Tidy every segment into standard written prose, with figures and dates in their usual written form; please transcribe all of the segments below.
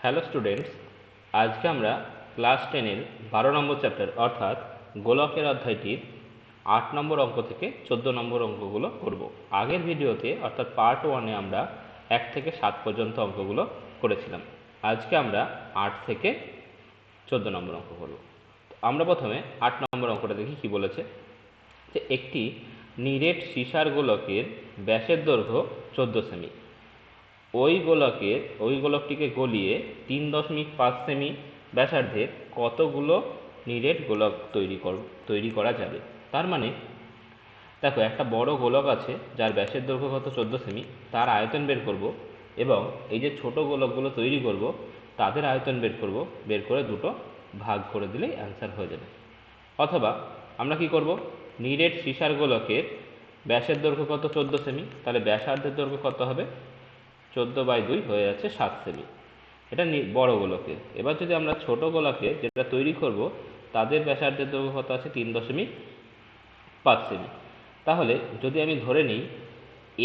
Hello students, আজকে আমরা class 10-এর 12 নম্বর chapter অর্থাৎ গোলকের অধ্যায়টির 8 নম্বর অঙ্ক থেকে 14 নম্বর অঙ্কগুলো করব। আগের ভিডিওতে অর্থাৎ পার্ট 1-এ আমরা 1 থেকে 7 পর্যন্ত অঙ্কগুলো করেছিলাম। আজকে আমরা 8 থেকে 14 নম্বর অঙ্ক করব। আমরা প্রথমে 8 নম্বর অঙ্কটা দেখি কি বলেছে, যে একটি নিরেট সীসার গোলকের ব্যাসের দৈর্ঘ্য 14 সেমি। ওই গোলকটিকে গলিয়ে 3.5 সেমি ব্যাসার্ধের কতগুলো নিরেট গোলক তৈরি করা যাবে। তার মানে দেখো, একটা বড় গোলক আছে যার ব্যাসের দৈর্ঘ্য কত 14 সেমি, তার আয়তন বের করব এবং এই যে ছোট গোলকগুলো তৈরি করব তাদের আয়তন বের করব, বের করে দুটো ভাগ করে দিলেই অ্যান্সার হয়ে যাবে। অথবা আমরা কি করব, নিরেট সীসার গোলকের ব্যাসের দৈর্ঘ্য কত 14 সেমি, তাহলে ব্যাসার্ধের দৈর্ঘ্য কত হবে 14/2 হয়ে যাচ্ছে 7 সেমি। এটা বড় গোলকের। এবার যদি আমরা ছোট গোলকে যেটা তৈরি করব তাদের ব্যাসার্ধের দৈর্ঘ্য কত আছে 3.5 সেমি। তাহলে যদি আমি ধরে নিই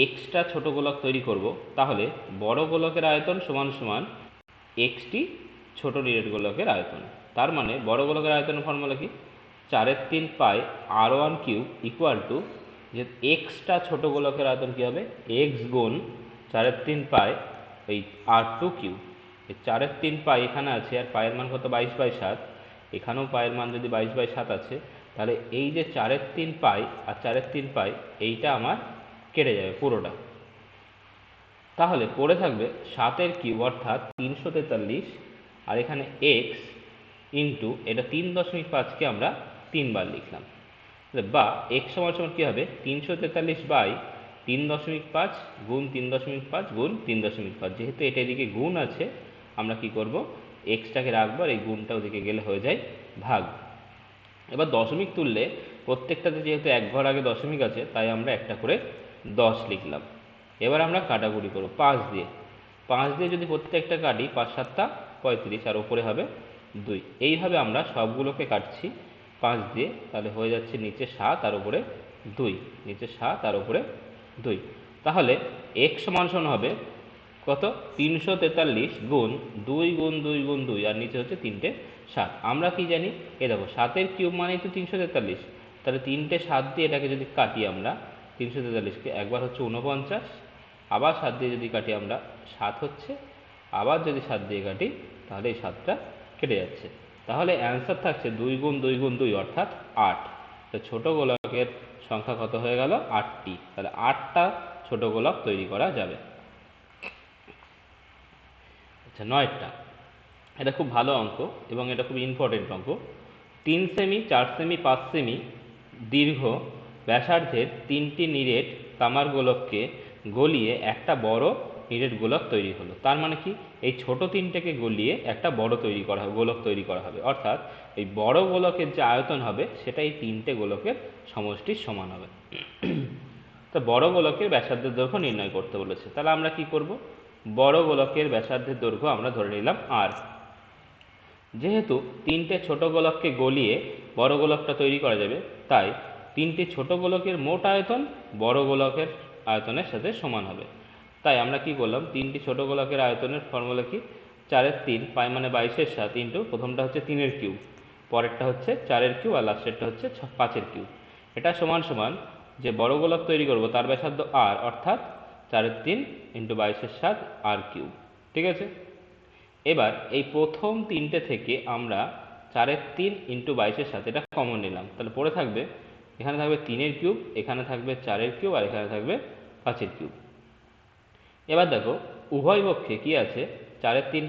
এক্সটা ছোট গোলক তৈরি করব, তাহলে বড় গোলকের আয়তন সমান সমান এক্সটি ছোট নিরেট গোলকের আয়তন। তার মানে বড় গোলকের আয়তনের ফর্মুলা কি, 4/3 পাই r1 কিউব ইকুয়াল টু, যে এক্সটা ছোট গোলকের আয়তন কি হবে, এক্স গুণ 4/3 পাই এই r2 কিউব। এই 4/3 পাই এখানে আছে, আর পায়ের মান কত 22/7, এখানেও পায়ের মান যদি 22/7 আছে, তাহলে এই যে 4/3 পাই আর 4/3 পাই এইটা আমার কেটে যাবে পুরোটা। তাহলে পড়ে থাকবে 7-এর কিউব অর্থাৎ 343, আর এখানে এক্স ইন্টু এটা 3.5কে আমরা 3 বার লিখলাম, বা এক্স সমান সমান কী হবে 343/3.5 গুণ 3.5 গুণ 3.5। যেহেতু এটা এদিকে গুণ আছে, আমরা কি করব, এক্সটাকে রাখবো আর এই গুণটা ওদিকে গেলে হয়ে যায় ভাগ। এবার দশমিক তুললে প্রত্যেকটাতে যেহেতু এক ঘর আগে দশমিক আছে, তাই আমরা একটা করে 10 লিখলাম। এবার আমরা কাটাকুটি করব 5 দিয়ে। 5 দিয়ে যদি প্রত্যেকটা কাটি, 5×7 = 35, আর ওপরে হবে 2। এইভাবে আমরা সবগুলোকে কাটছি 5 দিয়ে, তাহলে হয়ে যাচ্ছে নিচে 7 আর উপরে 2, নিচে 7 আর উপরে 2। তাহলে x সমান সমান হবে কত, 343 গুণ 2 গুণ 2 গুণ 2, আর নিচে হচ্ছে 3টে 7। আমরা কি জানি, এ দেখো 7-এর কিউব মানেই তো 343, তাহলে 3টে 7 দিয়ে এটাকে যদি কাটি আমরা 343কে, একবার হচ্ছে 49, আবার 7 দিয়ে যদি কাটি আমরা 7 হচ্ছে, আবার যদি 7 দিয়ে কাটি তাহলে এই 7টা কেটে যাচ্ছে। তাহলে অ্যান্সার থাকছে 2 গুণ 2 গুণ 2 অর্থাৎ 8। তো ছোট গোলকের সংখ্যা কত হয়ে গেল, 8টি। তাহলে 8টা ছোট গোলক তৈরি করা যাবে। আচ্ছা, 9টা, এটা খুব ভালো অঙ্ক এবং এটা খুব ইম্পর্টেন্ট অঙ্ক। 3 সেমি, 4 সেমি, 5 সেমি দীর্ঘ ব্যাসার্ধের 3টি নিরেট তামার গোলককে গলিয়ে একটা বড় নিরেট গোলক তৈরি হলো। তার মানে কি, এই ছোট 3টেকে গলিয়ে একটা বড় গোলক তৈরি করা হবে, অর্থাৎ এই বড় গোলকের যে আয়তন হবে সেটা এই 3টে গোলকের সমষ্টির সমান হবে। তো বড় গোলকের ব্যাসার্ধের দৈর্ঘ্য নির্ণয় করতে বলেছে, তাহলে আমরা কি করব, বড় গোলকের ব্যাসার্ধের দৈর্ঘ্য আমরা ধরে নিলাম r। যেহেতু 3টে ছোট গোলককে গলিয়ে বড় গোলকটা তৈরি করা যাবে, তাই 3টি ছোট গোলকের মোট আয়তন বড় গোলকের আয়তনের সাথে সমান হবে। তাই আমরা কি করলাম, 3টি ছোট গোলকের আয়তনের ফর্মুলা কি, 4/3 পাই মানে 22/7 ইন্টু প্রথমটা হচ্ছে 3-এর কিউব, পরেরটা হচ্ছে 4-এর কিউব, আর লাস্টেরটা হচ্ছে 5-এর কিউব। এটা সমান সমান যে বড় গোলক তৈরি করব তার ব্যাসার্ধ r, অর্থাৎ 4/3 ইন্টু 22/7 r কিউব। ঠিক আছে, এবার এই প্রথম 3টে থেকে আমরা 4/3 ইন্টু 22/7 এটা কমন নিলাম, তাহলে পড়ে থাকবে, এখানে থাকবে 3-এর কিউব, এখানে থাকবে 4-এর কিউব, আর এখানে থাকবে 5-এর কিউব। এবার দেখো উভয় পক্ষে কি আছে, 4/3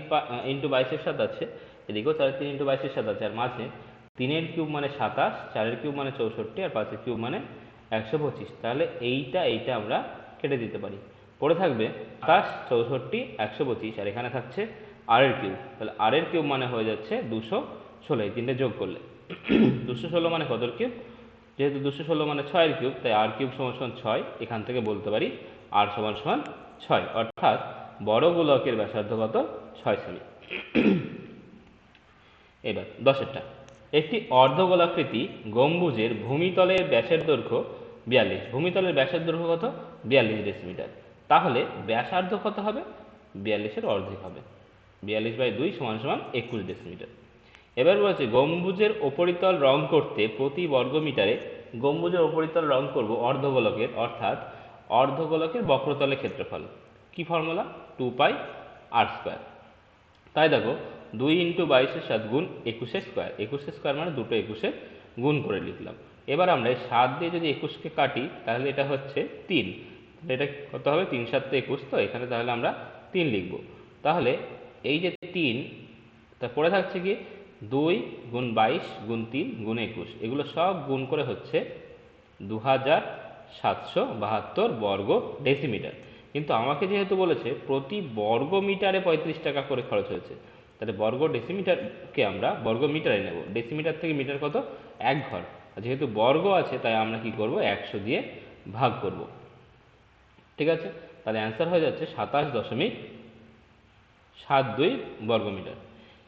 ইন্টু 22/7 আছে, এদিকেও 4/3 ইন্টু 22/7 আছে, আর মাঝে 3-এর কিউব মানে 27, 4-এর কিউব মানে 64, আর 5-এর কিউব মানে 125। তাহলে এইটা আমরা কেটে দিতে পারি। পড়ে থাকবে 27, 64, 125, আর এখানে থাকছে r-এর কিউব, তাহলে r-এর কিউব মানে হয়ে যাচ্ছে 216। এই 3টে যোগ করলে 216 মানে কতর কিউব, যেহেতু 216 মানে 6-এর কিউব, তাই r কিউব সমান সমান 6। এখান থেকে বলতে পারি r সমান সমান 6, অর্থাৎ বড় গোলকের ব্যাসার্ধ কত, 6 সেমি। এবার 10-এরটা, একটি অর্ধগোলাকৃতি গম্বুজের ভূমিতলের ব্যাসের দৈর্ঘ্য 42, ভূমিতলের ব্যাসের দৈর্ঘ্য কত, 42 ডেসিমিটার। তাহলে ব্যাসার্ধ কত হবে, 42-এর অর্ধেক হবে। 42/2 সমান সমান 21 ডেসিমিটার। এবার বলছে গম্বুজের উপরিতল রং করতে প্রতি বর্গমিটারে, গম্বুজের উপরিতল রং করব অর্ধগোলকের, অর্থাৎ অর্ধগোলকের বক্রতলের ক্ষেত্রফল। কি ফর্মুলা? 2 পাই আর স্কোয়ার। তাই দেখো 2 × 22 গুণ 21 স্কোয়ার, 21 স্কোয়ার মানে দুটো 21 গুণ করে লিখলাম। এবার আমরা এই 7 দিয়ে যদি 21কে কাটি তাহলে এটা হচ্ছে 3, এটা কত হবে? 3 × 7 = 21, তো এখানে তাহলে আমরা 3 লিখব। তাহলে এই যে 3, তারপরে থাকছে কি 2 গুণ 22 গুণ 3 গুণ 21, এগুলো সব গুণ করে হচ্ছে 2772 বর্গ ডেসিমিটার। কিন্তু আমাকে যেহেতু বলেছে প্রতি বর্গ মিটারে 35 টাকা করে খরচ হয়েছে, তাহলে বর্গ ডেসিমিটারকে আমরা বর্গ মিটারে নেব। ডেসিমিটার থেকে মিটার কত? 1 ঘর। যেহেতু বর্গ আছে তাই আমরা কি করব? 100 দিয়ে ভাগ করব। ঠিক আছে, তাহলে অ্যান্সার হয়ে যাচ্ছে 27.72 বর্গমিটার।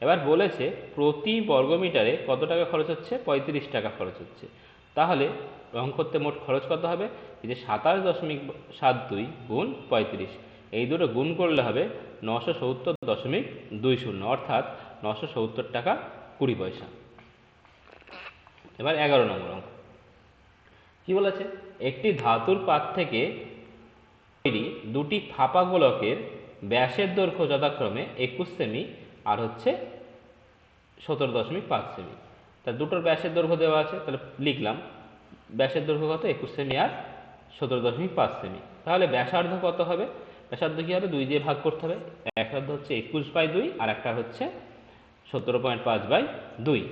এবার বলেছে প্রতি বর্গমিটারে কত টাকা খরচ হচ্ছে? 35 টাকা খরচ হচ্ছে। তাহলে রং করতে মোট খরচ কত হবে? এই যে 27.72 গুণ 35, এই দুটো গুণ করলে হবে 970.20, অর্থাৎ 970 টাকা 20 পয়সা। এবার 11 নম্বর অঙ্ক কি বলেছে? একটি ধাতুর পাত থেকে তৈরি দুটি ফাঁপা গোলকের ব্যাসের দৈর্ঘ্য যথাক্রমে 21 সেমি আর হচ্ছে 17.5 সেমি। তা দুটোর ব্যাসের দৈর্ঘ্য দেওয়া আছে, তাহলে লিখলাম ব্যাসের দৈর্ঘ্য কত? 21 সেমি আর 17.5 সেমি। তাহলে ব্যাসার্ধ কত হবে? ব্যাসার্ধ কি হবে? 2 দিয়ে ভাগ করতে হবে। একটা হচ্ছে 21/2 আর একটা হচ্ছে 17.5/2।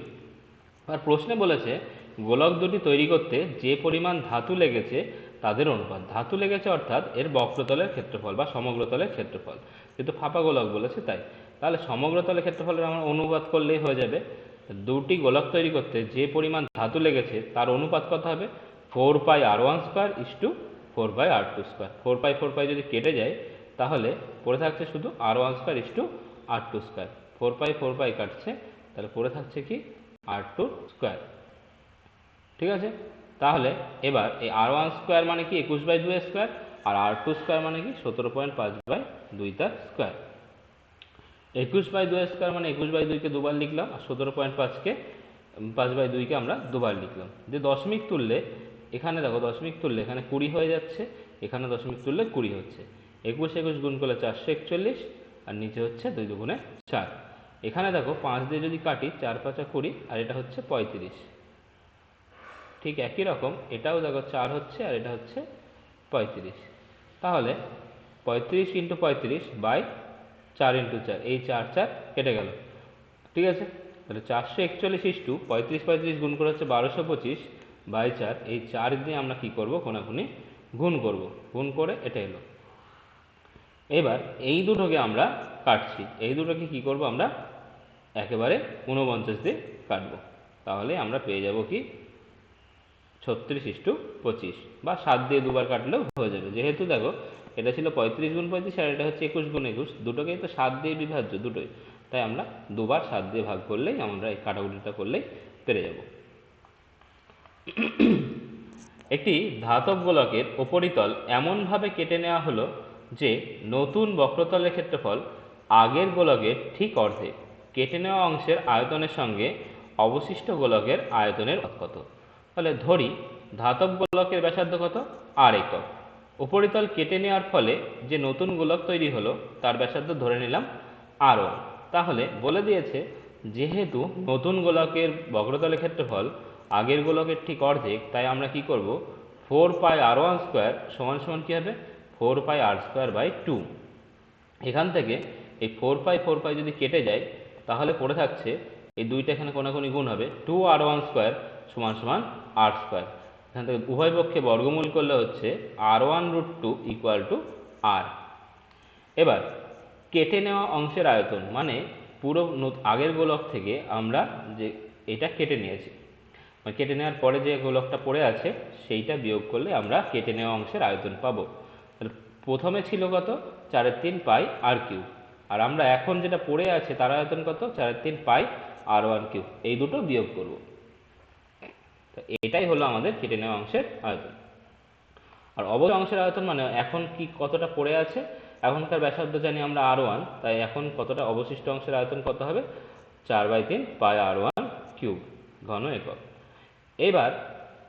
আর প্রশ্নে বলেছে গোলক দুটি তৈরি করতে যে পরিমাণ ধাতু লেগেছে তাদের অনুপাত। ধাতু লেগেছে অর্থাৎ এর বক্রতলের ক্ষেত্রফল বা সমগ্রতলের ক্ষেত্রফল, যেহেতু ফাঁপা গোলক বলেছে তাই। তাহলে সমগ্রতলের ক্ষেত্রফলের আমরা অনুপাত করলেই হয়ে যাবে। দুটি গোলক তৈরি করতে যে পরিমাণ ধাতু লেগেছে তার অনুপাত কত হবে? 4πr1² = 4πr2²। 4π যদি কেটে যায় তাহলে পড়ে থাকছে শুধু r1² = r2²। 4π কাটছে, তাহলে পড়ে থাকছে কি? r2²। ঠিক আছে, তাহলে এবার এই r1² মানে কি? 21/2² আর r2² মানে কি? 17.5/2 তার স্কোয়ার। 21/2² মানে 21/2-কে দুবার লিখলাম, আর 17.5-কে 5/2-কে আমরা দুবার লিখলাম। যে দশমিক তুললে এখানে দেখো, দশমিক তুললে এখানে 20 হয়ে যাচ্ছে, এখানে দশমিক তুললে 20 হচ্ছে। 21 গুণ করলে 441, আর নিচে হচ্ছে 2 × 4। এখানে দেখো 5 দিয়ে যদি কাটি 4 × 5 = 20, আর এটা হচ্ছে 35। ঠিক একই রকম এটাও দেখো 4 হচ্ছে আর এটা হচ্ছে 35। তাহলে 35 × 35/4 × 4, এই 4 4 কেটে গেল। ঠিক আছে, তাহলে 441 35 গুণ করে হচ্ছে 1225/4, এই 4 দিয়ে আমরা কি করব? কোনাকুনি গুণ করব। গুণ করে এটা এলো। এবার এই দুটোকে আমরা কাটছি, এই দুটোকে কি করব? আমরা একেবারে 49 দিয়ে কাটবো। তাহলে আমরা পেয়ে যাব কি? 36:25, বা 7 দিয়ে দুবার কাটলেও হয়ে যাবে। যেহেতু দেখো এটা ছিল 35 গুণ 35 আর এটা হচ্ছে 21 গুণ 21, দুটোকেই তো 7 দিয়ে বিভাজ্য দুটোই, তাই আমরা দুবার 7 দিয়ে ভাগ করলেই, আমরা এই কাটাকুটিটা করলেই পেরে যাব। একটি ধাতব গোলকের উপরিতল এমনভাবে কেটে নেওয়া হলো যে নতুন বক্রতলের ক্ষেত্রফল আগের গোলকের ঠিক অর্ধেক। কেটে নেওয়া অংশের আয়তনের সঙ্গে অবশিষ্ট গোলকের আয়তনের কত? তাহলে ধরি ধাতব গোলকের ব্যাসার্ধ কত? r একক। উপরিতল কেটে নেওয়ার ফলে যে নতুন গোলক তৈরি হলো তার ব্যাসার্ধ ধরে নিলাম r1। তাহলে বলে দিয়েছে যেহেতু নতুন গোলকের বক্রতলের ক্ষেত্রফল আগের গোলকের ঠিক অর্ধেক, তাই আমরা কি করব? 4πr1² সমান সমান কি হবে? 4πr²/2। এখান থেকে এই 4π যদি কেটে যায় তাহলে পড়ে থাকছে এই দুইটা, এখানে কোনাকুনি গুণ হবে, 2r1² সমান সমান r²। এখান থেকে উভয় পক্ষে বর্গমূল করলে হচ্ছে r1√2 = r। এবার কেটে নেওয়া অংশের আয়তন মানে পুরো আগের গোলক থেকে আমরা যে এটা কেটে নিয়েছি, মানে কেটে নেওয়ার পরে যে গোলকটা পড়ে আছে সেইটা বিয়োগ করলে আমরা কেটে নেওয়া অংশের আয়তন পাবো। তাহলে প্রথমে ছিল কত? 4/3πr³, আর আমরা এখন যেটা পড়ে আছে তার আয়তন কত? 4/3πr1³। এই দুটো বিয়োগ করব। তো এটাই হলো আমাদের কেটে নেওয়া অংশের আয়তন। আর অবশিষ্ট অংশের আয়তন মানে এখন কি কতটা পড়ে আছে এখনকার ব্যাসার্ধ জানি আমরা R1, তাই এখন কতটা অবশিষ্ট অংশের আয়তন কত হবে? 4/3 পাই R1 কিউব ঘন একক। এবার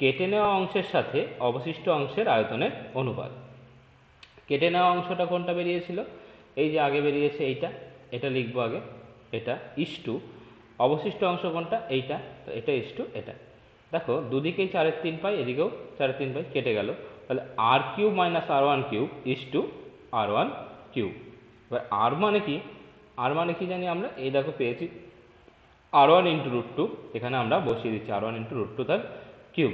কেটে নেওয়া অংশের সাথে অবশিষ্ট অংশের আয়তনের অনুপাত। কেটে নেওয়া অংশটা কোনটা বেরিয়েছিল? এই যে আগে বেরিয়েছে এইটা, এটা লিখবো আগে, এটা ইস্টু অবশিষ্ট অংশ কোনটা? এইটা, তো এটা ইস্টু এটা। দেখো দুদিকেই 4/3 পাই, এদিকেও 4/3 পাই, কেটে গেল। তাহলে R cube minus R1 cube is to R1 cube. এবার আর মানে কি? আর মানে কি জানি আমরা? এই দেখো পেয়েছি R1 ইন্টু √2, এখানে আমরা বসিয়ে দিচ্ছি R1 ইন্টু √2 তার কিউব।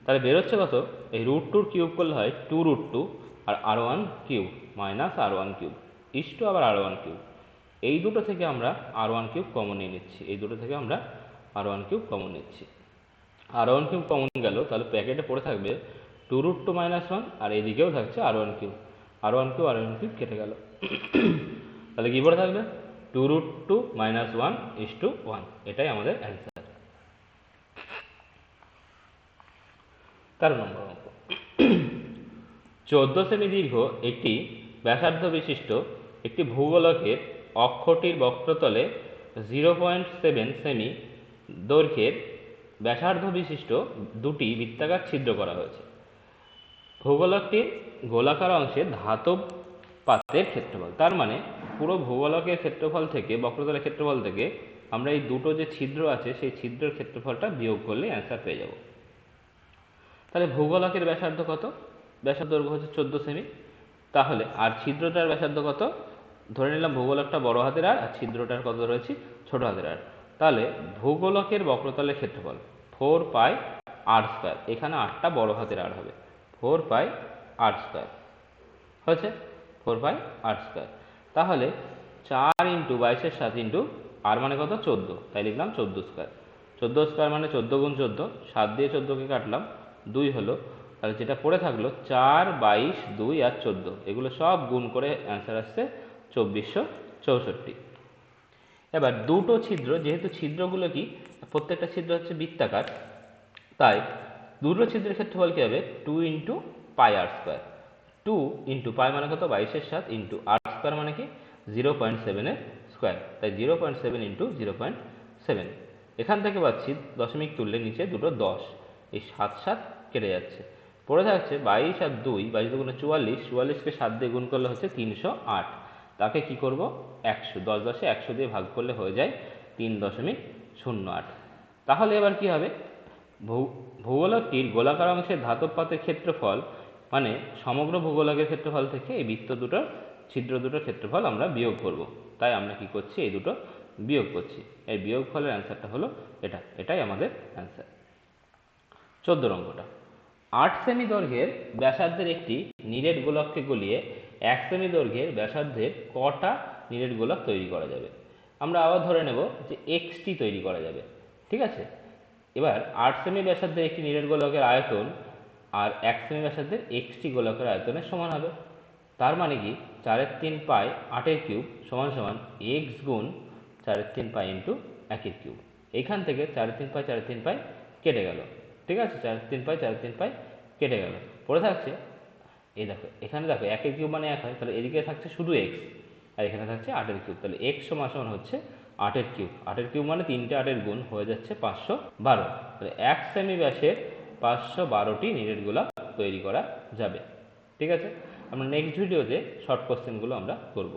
তাহলে বেরোচ্ছে কত? এই √2 কিউব করলে হয় 2√2 আর R1 cube minus R1 cube is to আবার R1 কিউব। এই দুটো থেকে আমরা R1 কিউব কমন নিয়ে নিচ্ছি, এই দুটো থেকে আমরা R1 কিউব কমন নিচ্ছি। R1 কিউব কমন গেল, তাহলে প্যাকেটে পড়ে থাকবে 2√2 মাইনাস 1 আর এদিকেও থাকছে R1 cube. R1 cube R1 cube কেটে গেল, তাহলে কি পড়ে থাকবে? 2√2 মাইনাস 1 ইস্টু 1। এটাই আমাদের অ্যান্সার। 13 নম্বর অঙ্ক। 14 সেমি দীর্ঘ একটি ব্যাসার্ধ বিশিষ্ট একটি ভূগোলকের অক্ষটির বক্রতলে 0.7 সেমি দৈর্ঘ্যের ব্যাসার্ধ বিশিষ্ট দুটি বৃত্তাকার ছিদ্র করা হয়েছে। ভূগোলকটির গোলাকার অংশে ধাতব পাতের ক্ষেত্রফল, তার মানে পুরো ভূগোলকের ক্ষেত্রফল থেকে, বক্রতলের ক্ষেত্রফল থেকে আমরা এই দুটো যে ছিদ্র আছে সেই ছিদ্রের ক্ষেত্রফলটা বিয়োগ করলে অ্যান্সার পেয়ে যাব। তাহলে ভূগোলকের ব্যাসার্ধ কত? ব্যাসার্ধ দৈর্ঘ্য হচ্ছে 14 সেমি। তাহলে আর ছিদ্রটার ব্যাসার্ধ কত? ধরে নিলাম ভূগোলকটা বড় হাতের আর ছিদ্রটার কত রয়েছে? ছোট হাতের আর। তাহলে ভূগোলকের বক্রতলের ক্ষেত্রফল 4 পাই আর স্কয়ার, এখানে আরটা বড় হাতের আর হবে, 4 পাই আর স্কয়ার হয়েছে, 4 পাই আর স্কয়ার। তাহলে 4 ইন্টু 22/7 ইন্টু আর মানে কত? 14, তাই লিখলাম 14 স্কয়ার। 14 স্কয়ার মানে 14 গুণ 14, 7 দিয়ে 14কে কাটলাম, 2 হলো। তাহলে যেটা পড়ে থাকলো 4, 22, 2 আর 14, এগুলো সব গুণ করে অ্যান্সার আসছে 2464। এবার দুটো ছিদ্র, যেহেতু ছিদ্রগুলো কি প্রত্যেকটা ছিদ্র হচ্ছে বৃত্তাকার, তাই দুটো ছিদ্রের ক্ষেত্রফল কি হবে? 2 ইন্টু পাই আর স্কয়ার। 2 ইন্টু পাই মানে কত? 22/7 ইন্টু আর স্কয়ার মানে কি 0.7 এর স্কয়ার, তাই 0.7 ইন্টু 0.7। এখান থেকে পাচ্ছি দশমিক তুললে নিচে দুটো 10, এই 7 7 কেটে যাচ্ছে, পড়ে থাকছে 22 আর 2, 22 দুগুণে 44, 44কে 7 দিয়ে গুণ করলে হচ্ছে 308। তাকে কি করব? 100, 10 10-এ 100 দিয়ে ভাগ করলে হয়ে যায় 3.08। তাহলে এবার কি হবে? ভূগোলকটির গোলাকার অংশের ধাতব পাতের ক্ষেত্রফল মানে সমগ্র ভূগোলকের ক্ষেত্রফল থেকে এই বৃত্ত দুটোর ছিদ্র দুটোর ক্ষেত্রফল আমরা বিয়োগ করব। তাই আমরা কি করছি? এই দুটো বিয়োগ করছি। এই বিয়োগ ফলের অ্যান্সারটা হলো এটা, এটাই আমাদের অ্যান্সার। 14 অঙ্কটা। 8 সেমি দৈর্ঘ্যের ব্যাসার্ধের একটি নিরেট গোলককে গলিয়ে 1 সেমি দৈর্ঘ্যের ব্যাসার্ধের কটা নিরেট গোলক তৈরি করা যাবে? আমরা আবার ধরে নেব যে এক্সটি তৈরি করা যাবে, ঠিক আছে? এবার 8 সেমি ব্যাসার্ধের একটি নিরেট গোলকের আয়তন আর 1 সেমি ব্যাসার্ধের এক্সটি গোলকের আয়তনের সমান হবে। তার মানে কি 4/3 পাই 8 কিউব সমান সমান এক্স গুণ 4/3 পাই ইন্টু 1 কিউব। এইখান থেকে 4/3 পাই 4/3 পাই কেটে গেল, ঠিক আছে? 4/3 পাই 4/3 পাই কেটে গেল, পড়ে থাকছে এই দেখো, এখানে দেখো 1 কিউব মানে 1 হয়, তাহলে এদিকে থাকছে শুধু এক্স আর এখানে থাকছে 8 কিউব, তাহলে এক্স সমান সমান হচ্ছে 8 কিউব। 8 কিউব মানে 3টে 8 গুণ হয়ে যাচ্ছে 512। তাহলে 1 সেমি ব্যাসের 512টি নিরেট গোলক তৈরি করা যাবে, ঠিক আছে? আমরা নেক্সট ভিডিওতে শর্ট কোশ্চেনগুলো আমরা করব।